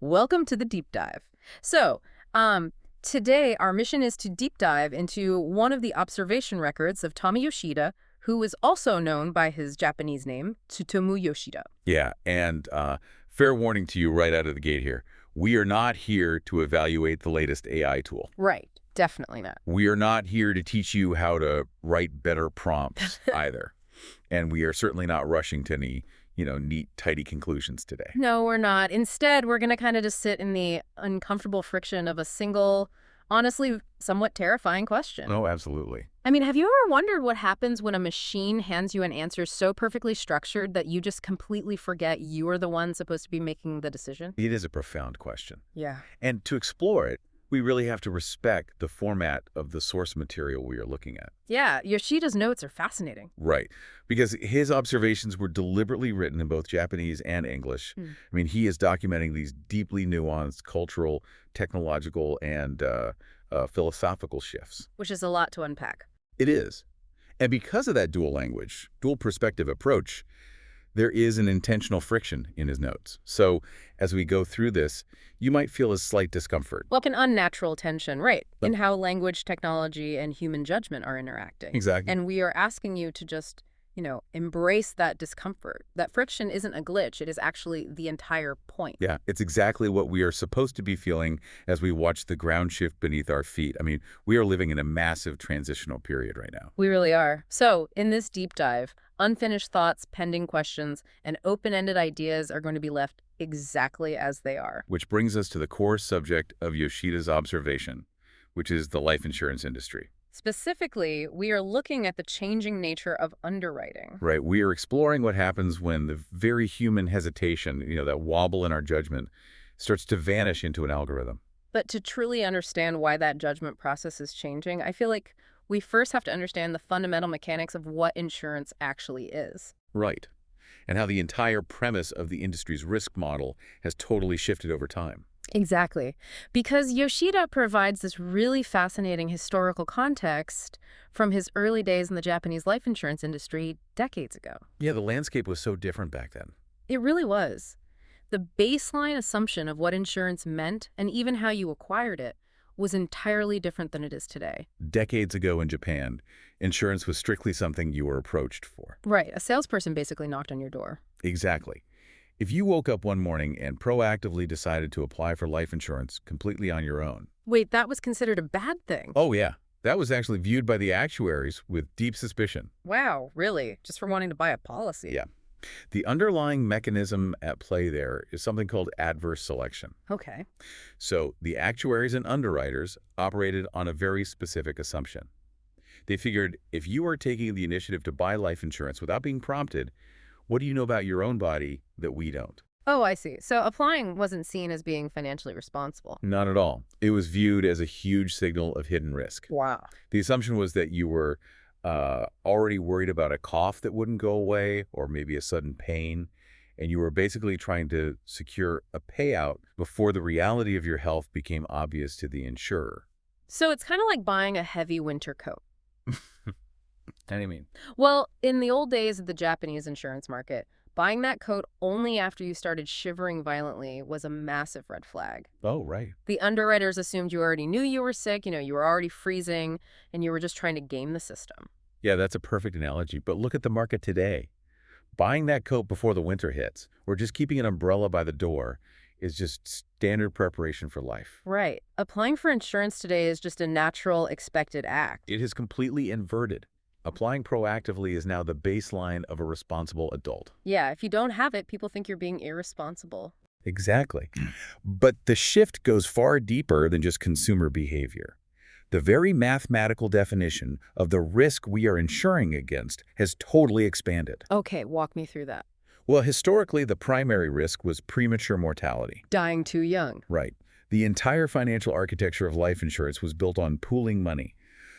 Welcome to the deep dive. So, today our mission is to deep dive into one of the observation records of Tommy Yoshida, who is also known by his Japanese name, Tsutomu Yoshida. Yeah, and fair warning to you right out of the gate here. We are not here to evaluate the latest AI tool. Right. Definitely not. We are not here to teach you how to write better prompts either. And we are certainly not rushing to any, neat, tidy conclusions today. No, we're not. Instead, we're going to kind of just sit in the uncomfortable friction of a single, honestly, somewhat terrifying question. Oh, absolutely. I mean, have you ever wondered what happens when a machine hands you an answer so perfectly structured that you just completely forget you are the one supposed to be making the decision? It is a profound question. Yeah. And to explore it, we really have to respect the format of the source material we are looking at. Yeah, Yoshida's notes are fascinating. Right, because his observations were deliberately written in both Japanese and English. I mean, he is documenting these deeply nuanced cultural, technological, and philosophical shifts. Which is a lot to unpack. It is. And because of that dual language, dual perspective approach, there is an intentional friction in his notes. So as we go through this, you might feel a slight discomfort. Like an unnatural tension, right, in how language, technology, and human judgment are interacting. Exactly. And we are asking you to just, embrace that discomfort. That friction isn't a glitch. It is actually the entire point. Yeah, it's exactly what we are supposed to be feeling as we watch the ground shift beneath our feet. I mean, we are living in a massive transitional period right now. We really are. So in this deep dive, unfinished thoughts, pending questions, and open-ended ideas are going to be left exactly as they are. Which brings us to the core subject of Yoshida's observation, which is the life insurance industry. Specifically, we are looking at the changing nature of underwriting. Right. We are exploring what happens when the very human hesitation, that wobble in our judgment, starts to vanish into an algorithm. But to truly understand why that judgment process is changing, I feel like we first have to understand the fundamental mechanics of what insurance actually is. Right. And how the entire premise of the industry's risk model has totally shifted over time. Exactly. Because Yoshida provides this really fascinating historical context from his early days in the Japanese life insurance industry decades ago. Yeah, the landscape was so different back then. It really was. The baseline assumption of what insurance meant and even how you acquired it was entirely different than it is today. Decades ago in Japan, insurance was strictly something you were approached for. Right. A salesperson basically knocked on your door. Exactly. If you woke up one morning and proactively decided to apply for life insurance completely on your own. Wait, that was considered a bad thing? Oh, yeah. That was actually viewed by the actuaries with deep suspicion. Wow, really? Just for wanting to buy a policy? Yeah. The underlying mechanism at play there is something called adverse selection. Okay. So the actuaries and underwriters operated on a very specific assumption. They figured if you are taking the initiative to buy life insurance without being prompted, what do you know about your own body that we don't? Oh, I see. So applying wasn't seen as being financially responsible. Not at all. It was viewed as a huge signal of hidden risk. Wow. The assumption was that you were already worried about a cough that wouldn't go away or maybe a sudden pain, and you were basically trying to secure a payout before the reality of your health became obvious to the insurer. So it's kind of like buying a heavy winter coat. What do you mean? Well, in the old days of the Japanese insurance market, buying that coat only after you started shivering violently was a massive red flag. Oh, right. The underwriters assumed you already knew you were sick, you were already freezing, and you were just trying to game the system. Yeah, that's a perfect analogy. But look at the market today. Buying that coat before the winter hits, or just keeping an umbrella by the door, is just standard preparation for life. Right. Applying for insurance today is just a natural, expected act. It is completely inverted. Applying proactively is now the baseline of a responsible adult. Yeah, if you don't have it, people think you're being irresponsible. Exactly. But the shift goes far deeper than just consumer behavior. The very mathematical definition of the risk we are insuring against has totally expanded. Okay, walk me through that. Well, historically, the primary risk was premature mortality. Dying too young. Right. The entire financial architecture of life insurance was built on pooling money,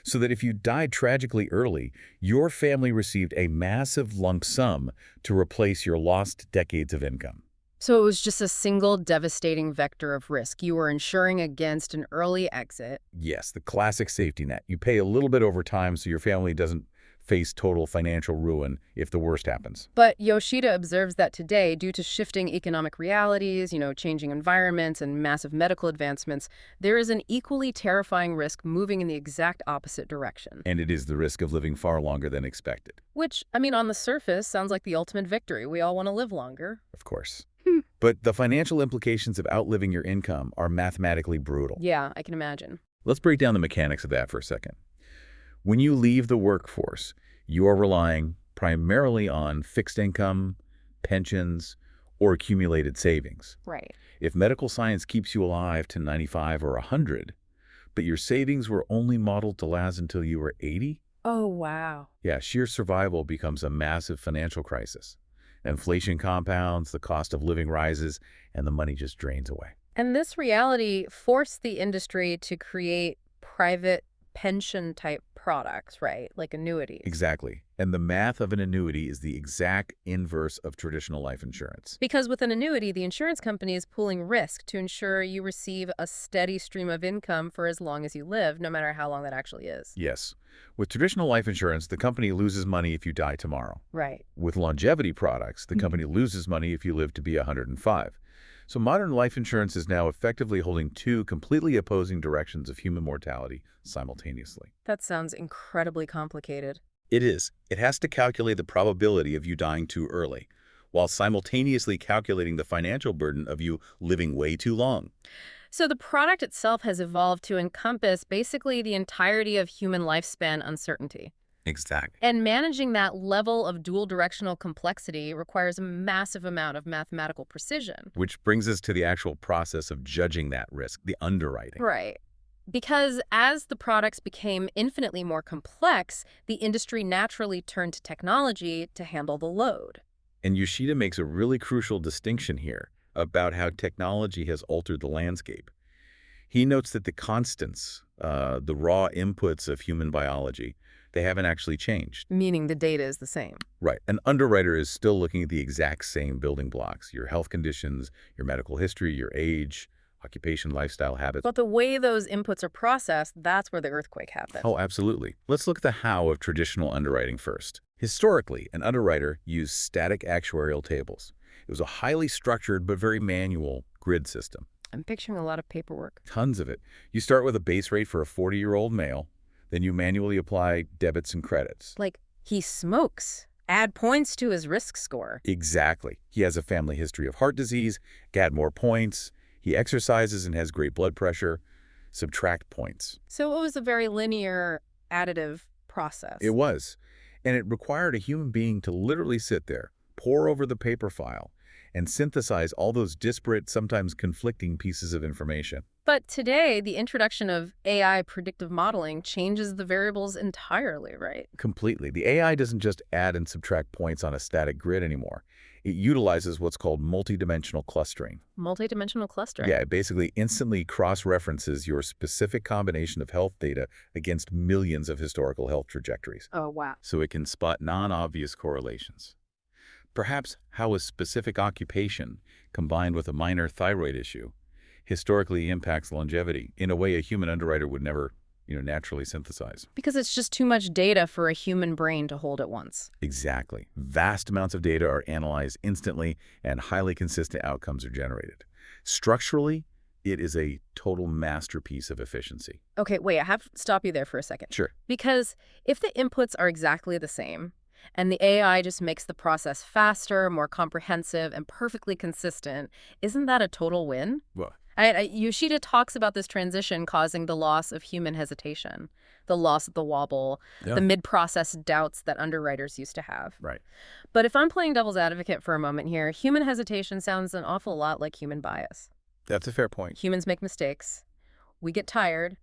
so that if you died tragically early, your family received a massive lump sum to replace your lost decades of income. So it was just a single devastating vector of risk. You were insuring against an early exit. Yes, the classic safety net. You pay a little bit over time so your family doesn't face total financial ruin if the worst happens. But Yoshida observes that today, due to shifting economic realities, changing environments and massive medical advancements, there is an equally terrifying risk moving in the exact opposite direction. And it is the risk of living far longer than expected. Which, on the surface, sounds like the ultimate victory. We all want to live longer. Of course. But the financial implications of outliving your income are mathematically brutal. Yeah, I can imagine. Let's break down the mechanics of that for a second. When you leave the workforce, you are relying primarily on fixed income, pensions, or accumulated savings. Right. If medical science keeps you alive to 95 or 100, but your savings were only modeled to last until you were 80, Oh, wow. yeah, sheer survival becomes a massive financial crisis. Inflation compounds, the cost of living rises, and the money just drains away. And this reality forced the industry to create private pension-type products, right? Like annuities. Exactly. And the math of an annuity is the exact inverse of traditional life insurance. Because with an annuity, the insurance company is pooling risk to ensure you receive a steady stream of income for as long as you live, no matter how long that actually is. Yes. With traditional life insurance, the company loses money if you die tomorrow. Right. With longevity products, the company loses money if you live to be 105. So modern life insurance is now effectively holding two completely opposing directions of human mortality simultaneously. That sounds incredibly complicated. It is. It has to calculate the probability of you dying too early, while simultaneously calculating the financial burden of you living way too long. So the product itself has evolved to encompass basically the entirety of human lifespan uncertainty. Exactly. And managing that level of dual-directional complexity requires a massive amount of mathematical precision. Which brings us to the actual process of judging that risk, the underwriting. Right. Because as the products became infinitely more complex, the industry naturally turned to technology to handle the load. And Yoshida makes a really crucial distinction here about how technology has altered the landscape. He notes that the constants, the raw inputs of human biology, they haven't actually changed. Meaning the data is the same. Right. An underwriter is still looking at the exact same building blocks, your health conditions, your medical history, your age, occupation, lifestyle, habits. But the way those inputs are processed, that's where the earthquake happens. Oh, absolutely. Let's look at the how of traditional underwriting first. Historically, an underwriter used static actuarial tables. It was a highly structured but very manual grid system. I'm picturing a lot of paperwork. Tons of it. You start with a base rate for a 40-year-old male, then you manually apply debits and credits. Like, he smokes. Add points to his risk score. Exactly. He has a family history of heart disease, add more points. He exercises and has great blood pressure, subtract points. So it was a very linear, additive process. It was. And it required a human being to literally sit there, pore over the paper file, and synthesize all those disparate, sometimes conflicting pieces of information. But today, the introduction of AI predictive modeling changes the variables entirely, right? Completely. The AI doesn't just add and subtract points on a static grid anymore. It utilizes what's called multidimensional clustering. Multidimensional clustering. Yeah, it basically instantly cross-references your specific combination of health data against millions of historical health trajectories. Oh, wow. So it can spot non-obvious correlations. Perhaps how a specific occupation, combined with a minor thyroid issue, historically impacts longevity in a way a human underwriter would never, naturally synthesize. Because it's just too much data for a human brain to hold at once. Exactly. Vast amounts of data are analyzed instantly, and highly consistent outcomes are generated. Structurally, it is a total masterpiece of efficiency. Okay, wait, I have to stop you there for a second. Sure. Because if the inputs are exactly the same, and the AI just makes the process faster, more comprehensive, and perfectly consistent, isn't that a total win? Well, Yoshida talks about this transition causing the loss of human hesitation, the loss of the wobble, yeah. the mid-process doubts that underwriters used to have. Right. But if I'm playing devil's advocate for a moment here, human hesitation sounds an awful lot like human bias. That's a fair point. Humans make mistakes. We get tired.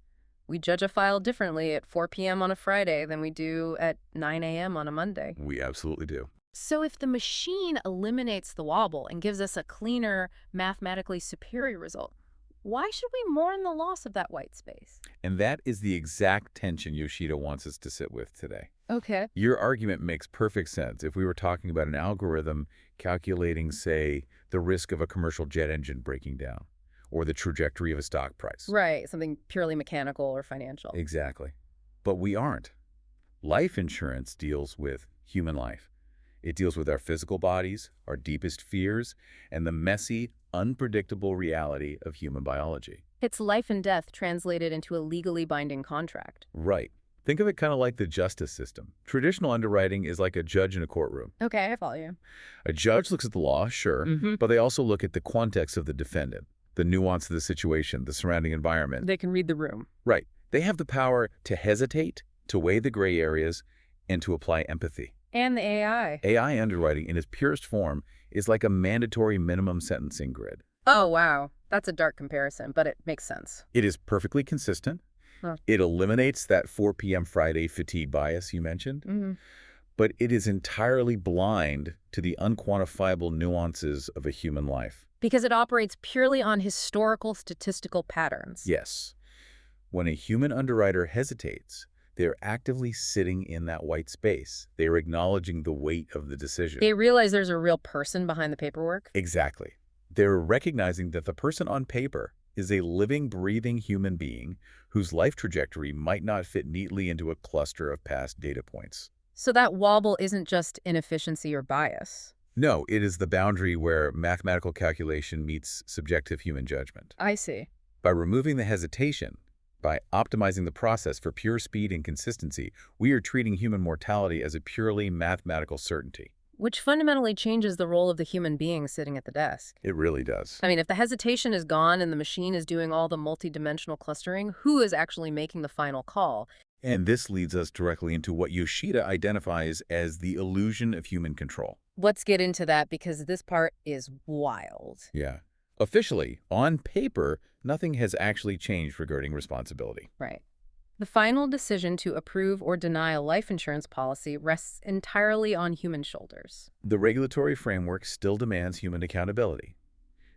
We judge a file differently at 4 p.m. on a Friday than we do at 9 a.m. on a Monday. We absolutely do. So if the machine eliminates the wobble and gives us a cleaner, mathematically superior result, why should we mourn the loss of that white space? And that is the exact tension Yoshida wants us to sit with today. Okay. Your argument makes perfect sense if we were talking about an algorithm calculating, say, the risk of a commercial jet engine breaking down, or the trajectory of a stock price. Right, something purely mechanical or financial. Exactly. But we aren't. Life insurance deals with human life. It deals with our physical bodies, our deepest fears, and the messy, unpredictable reality of human biology. It's life and death translated into a legally binding contract. Right. Think of it kind of like the justice system. Traditional underwriting is like a judge in a courtroom. Okay, I follow you. A judge looks at the law, sure, but they also look at the context of the defendant, the nuance of the situation, the surrounding environment. They can read the room. Right. They have the power to hesitate, to weigh the gray areas, and to apply empathy. And the AI. AI underwriting in its purest form is like a mandatory minimum sentencing grid. Oh, wow. That's a dark comparison, but it makes sense. It is perfectly consistent. Huh. It eliminates that 4 p.m. Friday fatigue bias you mentioned, but it is entirely blind to the unquantifiable nuances of a human life. Because it operates purely on historical statistical patterns. Yes. When a human underwriter hesitates, they're actively sitting in that white space. They're acknowledging the weight of the decision. They realize there's a real person behind the paperwork. Exactly. They're recognizing that the person on paper is a living, breathing human being whose life trajectory might not fit neatly into a cluster of past data points. So that wobble isn't just inefficiency or bias. No, it is the boundary where mathematical calculation meets subjective human judgment. I see. By removing the hesitation, by optimizing the process for pure speed and consistency, we are treating human mortality as a purely mathematical certainty. Which fundamentally changes the role of the human being sitting at the desk. It really does. I mean, if the hesitation is gone and the machine is doing all the multidimensional clustering, who is actually making the final call? And this leads us directly into what Yoshida identifies as the illusion of human control. Let's get into that because this part is wild. Yeah. Officially, on paper, nothing has actually changed regarding responsibility. Right. The final decision to approve or deny a life insurance policy rests entirely on human shoulders. The regulatory framework still demands human accountability.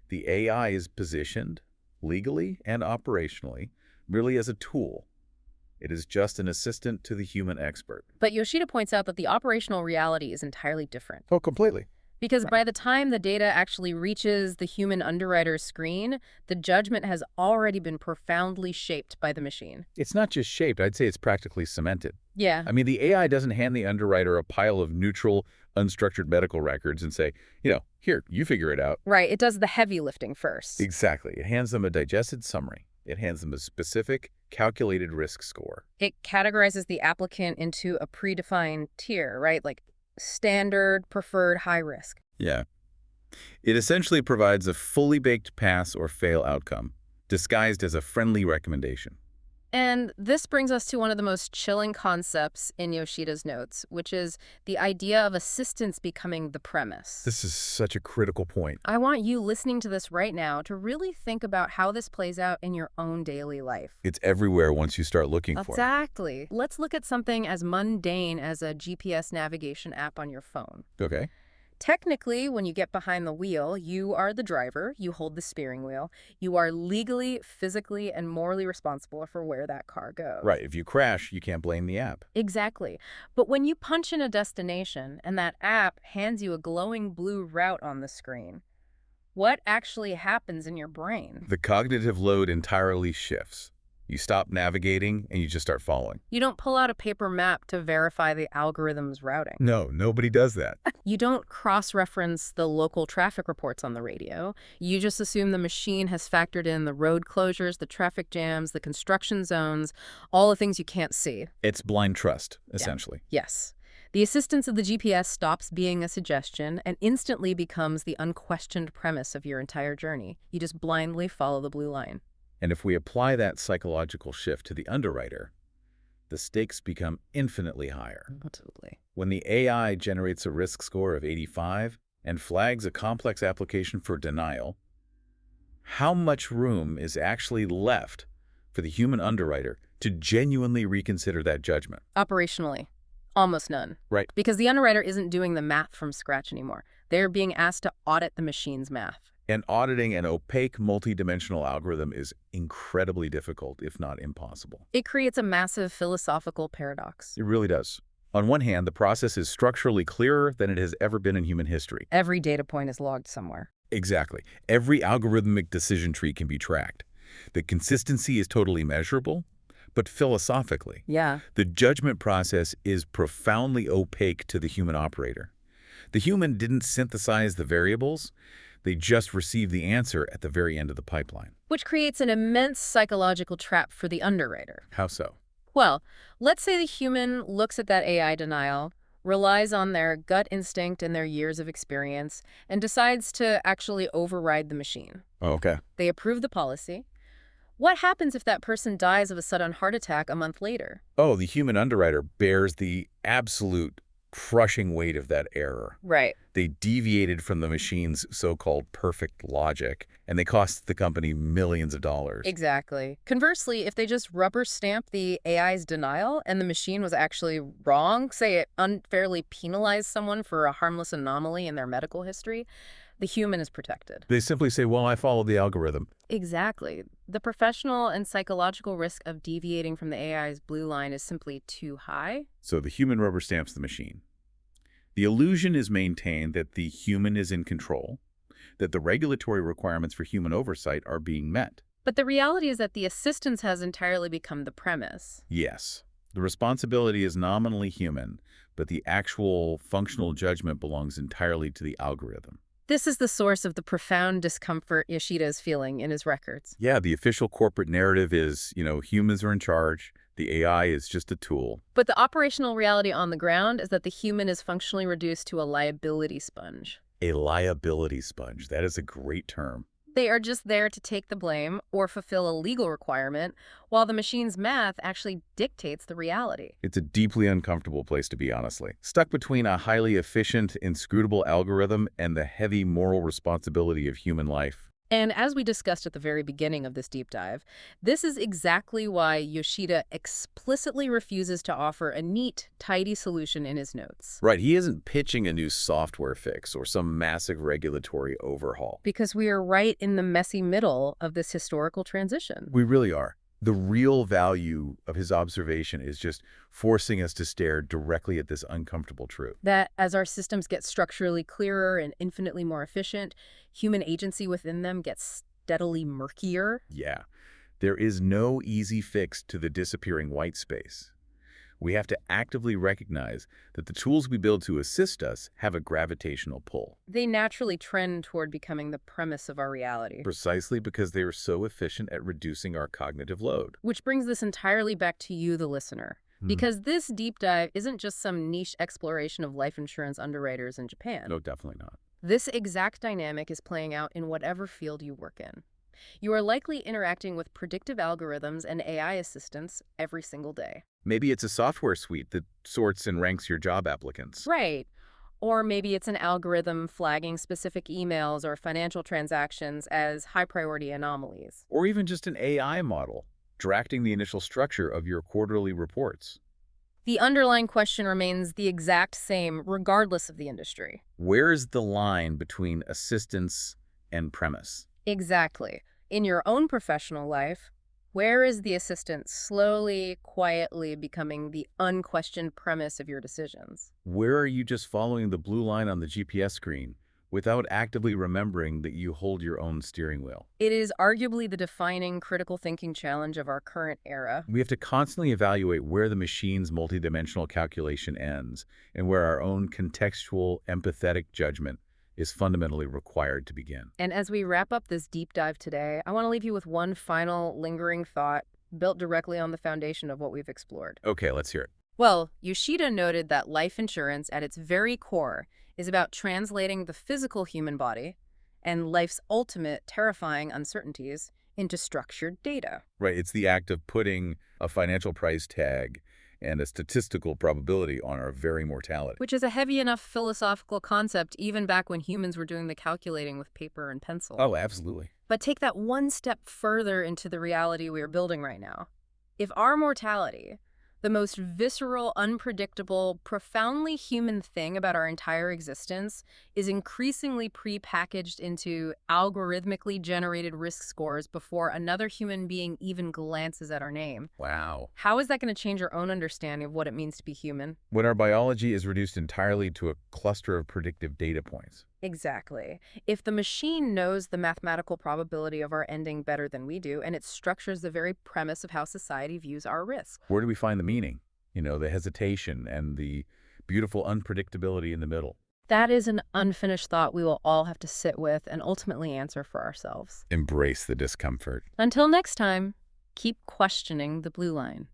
The AI is positioned, legally and operationally, merely as a tool. It is just an assistant to the human expert. But Yoshida points out that the operational reality is entirely different. Oh, completely. Because by the time the data actually reaches the human underwriter's screen, the judgment has already been profoundly shaped by the machine. It's not just shaped, I'd say it's practically cemented. Yeah. I mean, the AI doesn't hand the underwriter a pile of neutral, unstructured medical records and say, here, you figure it out. Right, it does the heavy lifting first. Exactly. It hands them a digested summary. It hands them a specific, calculated risk score. It categorizes the applicant into a predefined tier, right? Like standard, preferred, high risk. Yeah. It essentially provides a fully baked pass or fail outcome, disguised as a friendly recommendation. And this brings us to one of the most chilling concepts in Yoshida's notes, which is the idea of assistance becoming the premise. This is such a critical point. I want you listening to this right now to really think about how this plays out in your own daily life. It's everywhere once you start looking for it. Exactly. Let's look at something as mundane as a GPS navigation app on your phone. Okay. Technically, when you get behind the wheel, you are the driver, you hold the steering wheel. You are legally, physically, and morally responsible for where that car goes. Right. If you crash, you can't blame the app. Exactly. But when you punch in a destination and that app hands you a glowing blue route on the screen, what actually happens in your brain? The cognitive load entirely shifts. You stop navigating and you just start following. You don't pull out a paper map to verify the algorithm's routing. No, nobody does that. You don't cross-reference the local traffic reports on the radio. You just assume the machine has factored in the road closures, the traffic jams, the construction zones, all the things you can't see. It's blind trust, essentially. Yeah. Yes. The assistance of the GPS stops being a suggestion and instantly becomes the unquestioned premise of your entire journey. You just blindly follow the blue line. And if we apply that psychological shift to the underwriter, the stakes become infinitely higher. Absolutely. When the AI generates a risk score of 85 and flags a complex application for denial, how much room is actually left for the human underwriter to genuinely reconsider that judgment? Operationally, almost none. Right. Because the underwriter isn't doing the math from scratch anymore. They're being asked to audit the machine's math. And auditing an opaque, multidimensional algorithm is incredibly difficult, if not impossible. It creates a massive philosophical paradox. It really does. On one hand, the process is structurally clearer than it has ever been in human history. Every data point is logged somewhere. Exactly. Every algorithmic decision tree can be tracked. The consistency is totally measurable, But philosophically, Yeah. the judgment process is profoundly opaque to the human operator. The human didn't synthesize the variables, they just received the answer at the very end of the pipeline. Which creates an immense psychological trap for the underwriter. How so? Well, let's say the human looks at that AI denial, relies on their gut instinct and their years of experience, and decides to actually override the machine. Oh, okay. They approve the policy. What happens if that person dies of a sudden heart attack a month later? Oh, the human underwriter bears the absolute crushing weight of that error. Right. They deviated from the machine's so-called perfect logic, and they cost the company millions of dollars. Exactly. Conversely, if they just rubber stamp the AI's denial and the machine was actually wrong, say it unfairly penalized someone for a harmless anomaly in their medical history, the human is protected. They simply say, well, I followed the algorithm. Exactly. The professional and psychological risk of deviating from the AI's blue line is simply too high. So the human rubber stamps the machine. The illusion is maintained that the human is in control, that the regulatory requirements for human oversight are being met. But the reality is that the assistance has entirely become the premise. Yes, the responsibility is nominally human, but the actual functional judgment belongs entirely to the algorithm. This is the source of the profound discomfort Yoshida is feeling in his records. Yeah, the official corporate narrative is, humans are in charge. The AI is just a tool. But the operational reality on the ground is that the human is functionally reduced to a liability sponge. A liability sponge. That is a great term. They are just there to take the blame or fulfill a legal requirement, while the machine's math actually dictates the reality. It's a deeply uncomfortable place to be, honestly. Stuck between a highly efficient, inscrutable algorithm and the heavy moral responsibility of human life. And as we discussed at the very beginning of this deep dive, this is exactly why Yoshida explicitly refuses to offer a neat, tidy solution in his notes. Right, he isn't pitching a new software fix or some massive regulatory overhaul. Because we are right in the messy middle of this historical transition. We really are. The real value of his observation is just forcing us to stare directly at this uncomfortable truth. That as our systems get structurally clearer and infinitely more efficient, human agency within them gets steadily murkier. Yeah, there is no easy fix to the disappearing white space. We have to actively recognize that the tools we build to assist us have a gravitational pull. They naturally trend toward becoming the premise of our reality. Precisely because they are so efficient at reducing our cognitive load. Which brings this entirely back to you, the listener. Because this deep dive isn't just some niche exploration of life insurance underwriters in Japan. No, definitely not. This exact dynamic is playing out in whatever field you work in. You are likely interacting with predictive algorithms and AI assistants every single day. Maybe it's a software suite that sorts and ranks your job applicants. Right. Or maybe it's an algorithm flagging specific emails or financial transactions as high-priority anomalies. Or even just an AI model, drafting the initial structure of your quarterly reports. The underlying question remains the exact same regardless of the industry. Where is the line between assistance and premise? Exactly. In your own professional life, where is the assistant slowly, quietly becoming the unquestioned premise of your decisions? Where are you just following the blue line on the GPS screen without actively remembering that you hold your own steering wheel? It is arguably the defining critical thinking challenge of our current era. We have to constantly evaluate where the machine's multidimensional calculation ends and where our own contextual, empathetic judgment is fundamentally required to begin. And as we wrap up this deep dive today, I want to leave you with one final lingering thought built directly on the foundation of what we've explored. Okay, let's hear it. Well, Yoshida noted that life insurance at its very core is about translating the physical human body and life's ultimate terrifying uncertainties into structured data. Right, it's the act of putting a financial price tag and a statistical probability on our very mortality. Which is a heavy enough philosophical concept even back when humans were doing the calculating with paper and pencil. Oh, absolutely. But take that one step further into the reality we are building right now. If our mortality, the most visceral, unpredictable, profoundly human thing about our entire existence, is increasingly pre-packaged into algorithmically generated risk scores before another human being even glances at our name. Wow. How is that going to change our own understanding of what it means to be human? When our biology is reduced entirely to a cluster of predictive data points. Exactly. If the machine knows the mathematical probability of our ending better than we do, and it structures the very premise of how society views our risk. Where do we find the meaning? The hesitation and the beautiful unpredictability in the middle. That is an unfinished thought we will all have to sit with and ultimately answer for ourselves. Embrace the discomfort. Until next time, keep questioning the blue line.